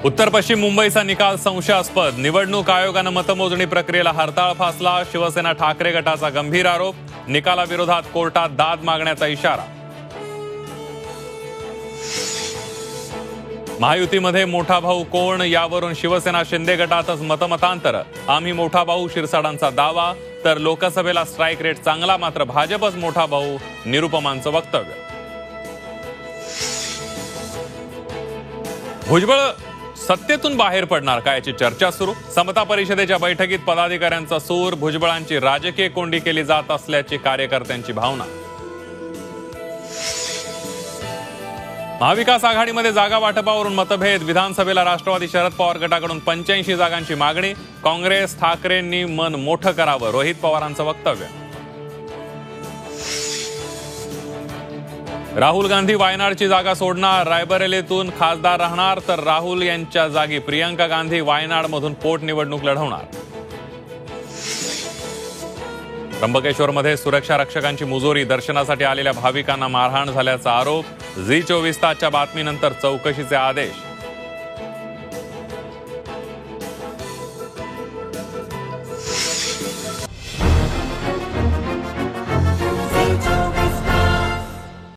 उत्तर पश्चिम मुंबईचा निकाल संशयास्पद. निवडणूक आयोगानं मतमोजणी प्रक्रियेला हरताळ फासला. शिवसेना ठाकरे गटाचा गंभीर आरोप. निकालाविरोधात कोर्टात दाद मागण्याचा इशारा. महायुतीमध्ये मोठा भाऊ कोण यावरून शिवसेना शिंदे गटातच मतमतांतर. आम्ही मोठा भाऊ शिरसाडांचा दावा. तर लोकसभेला स्ट्राईक रेट चांगला, मात्र भाजपच मोठा भाऊ निरुपमांचं वक्तव्य. भुजबळ सत्तेतून बाहेर पडणार का याची चर्चा सुरू. समता परिषदेच्या बैठकीत पदाधिकाऱ्यांचा सूर. भुजबळांची राजकीय कोंडी केली जात असल्याची कार्यकर्त्यांची भावना. महाविकास आघाडीमध्ये जागा वाटपावरून मतभेद. विधानसभेला राष्ट्रवादी शरद पवार गटाकडून 85 जागांची मागणी. काँग्रेस ठाकरेंनी मन मोठं करावं, रोहित पवारांचं वक्तव्य. राहुल गांधी वायनाडची जागा सोडणार. रायबरेलीतून खासदार राहणार. तर राहुल यांच्या जागी प्रियंका गांधी वायनाडमधून पोटनिवडणूक लढवणार. त्र्यंबकेश्वरमध्ये सुरक्षा रक्षकांची मुजोरी. दर्शनासाठी आलेल्या भाविकांना मारहाण झाल्याचा आरोप. झी 24 तासच्या बातमीनंतर चौकशीचे आदेश.